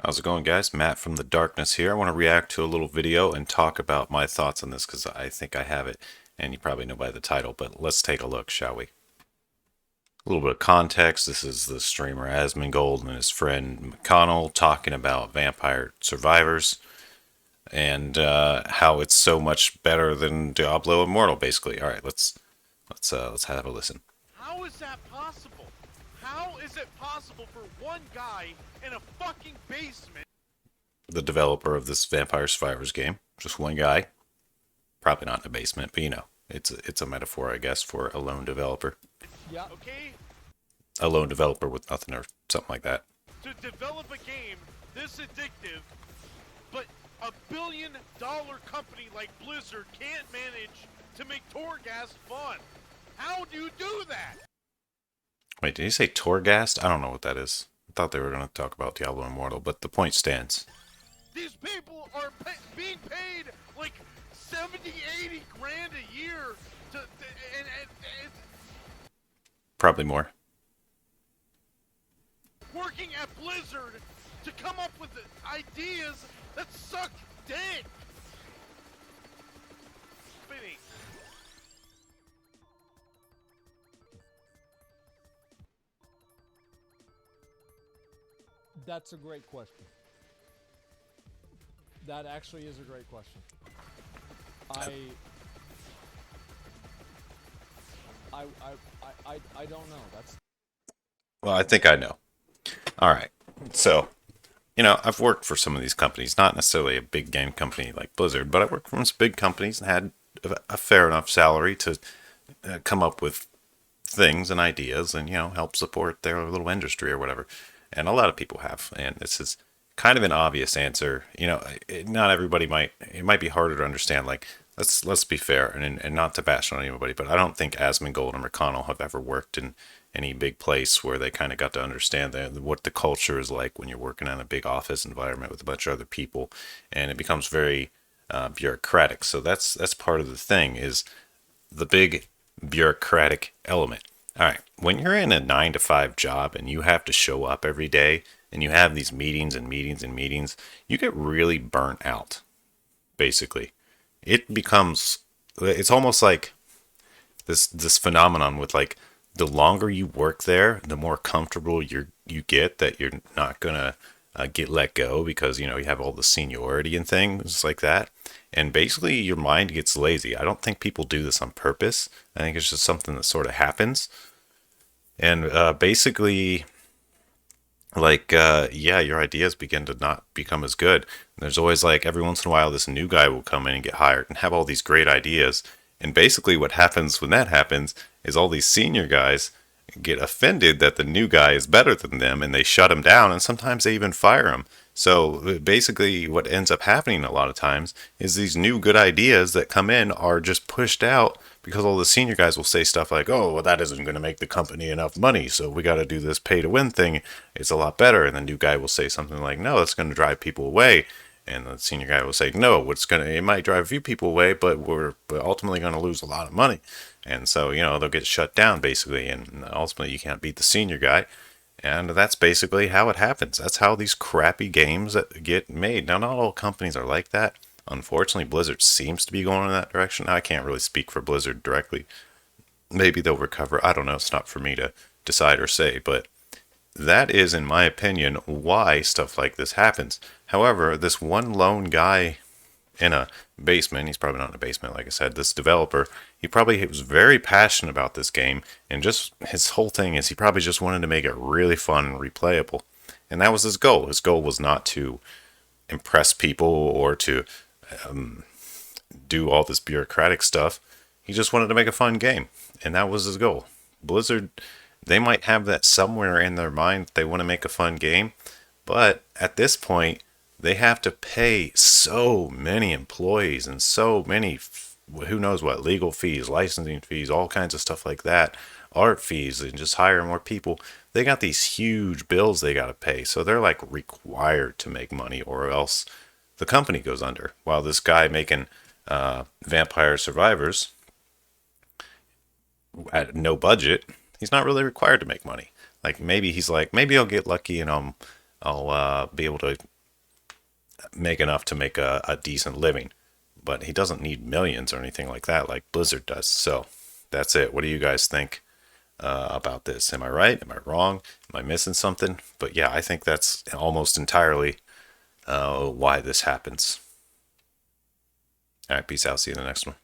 How's it going, guys? Matt from the Darkness here. I want to react to a little video and talk about my thoughts on this because I think I have it, and you probably know by the title, but let's take a look, shall we? A little bit of context. This is the streamer Asmongold and his friend McConnell talking about Vampire Survivors and how it's so much better than Diablo Immortal, basically. All right, let's have a listen. How is that possible? How is it possible for one guy in a fucking basement? The developer of this Vampire Survivors game, just one guy, probably not in a basement, but it's a metaphor, I guess, for a lone developer. Yeah. Okay? A lone developer with nothing or something like that. To develop a game this addictive, but a $1 billion company like Blizzard can't manage to make Torghast fun. How do you do that? Wait, did he say Torghast? I don't know what that is. I thought they were going to talk about Diablo Immortal, but the point stands. These people are being paid like 70, 80 grand a year and Probably more. working at Blizzard to come up with ideas that suck dick. Spinning. That's a great question. That actually is a great question. I don't know. That's Well, I think I know. All right. So, I've worked for some of these companies, not necessarily a big game company like Blizzard, but I worked for some big companies and had a fair enough salary to come up with things and ideas and, help support their little industry or whatever. And a lot of people have. And this is kind of an obvious answer. Not everybody it might be harder to understand. Like, let's be fair and not to bash on anybody, but I don't think Asmongold and McConnell have ever worked in any big place where they kind of got to understand what the culture is like when you're working in a big office environment with a bunch of other people, and it becomes very bureaucratic. So that's part of the thing is the big bureaucratic element. All right, when you're in a 9 to 5 job and you have to show up every day and you have these meetings and meetings and meetings, you get really burnt out. Basically, it's almost like this phenomenon with like the longer you work there, the more comfortable you get that you're not gonna get let go because you have all the seniority and things like that. And basically, your mind gets lazy. I don't think people do this on purpose. I think it's just something that sort of happens. And basically, like yeah, your ideas begin to not become as good. And there's always like every once in a while, this new guy will come in and get hired and have all these great ideas. And basically, what happens when that happens is all these senior guys get offended that the new guy is better than them and they shut him down, and sometimes they even fire him. So basically, what ends up happening a lot of times is these new good ideas that come in are just pushed out because all the senior guys will say stuff like, oh, well, that isn't going to make the company enough money, so we got to do this pay to win thing. It's a lot better. And the new guy will say something like, no, it's going to drive people away. And the senior guy will say, no, it might drive a few people away, but we're ultimately going to lose a lot of money. And so, they'll get shut down basically. And ultimately you can't beat the senior guy. And that's basically how it happens. That's how these crappy games that get made. Now, not all companies are like that. Unfortunately, Blizzard seems to be going in that direction. I can't really speak for Blizzard directly. Maybe they'll recover. I don't know. It's not for me to decide or say. But that is, in my opinion, why stuff like this happens. However, this one lone guy in a basement, he's probably not in a basement, like I said, this developer, he probably was very passionate about this game, and just his whole thing is he probably just wanted to make it really fun and replayable. And that was his goal. His goal was not to impress people or to do all this bureaucratic stuff. He just wanted to make a fun game, and that was his goal. Blizzard, they might have that somewhere in their mind that they want to make a fun game, but at this point, they have to pay so many employees and so many, who knows what, legal fees, licensing fees, all kinds of stuff like that, art fees, and just hire more people. They got these huge bills they got to pay. So they're like required to make money or else the company goes under. While this guy making Vampire Survivors at no budget, he's not really required to make money. Like maybe he's like, maybe I'll get lucky and I'll be able to make enough to make a decent living. But he doesn't need millions or anything like that, like Blizzard does. So that's it. What do you guys think about this? Am I right? Am I wrong? Am I missing something? But yeah, I think that's almost entirely why this happens. All right, peace out. See you in the next one.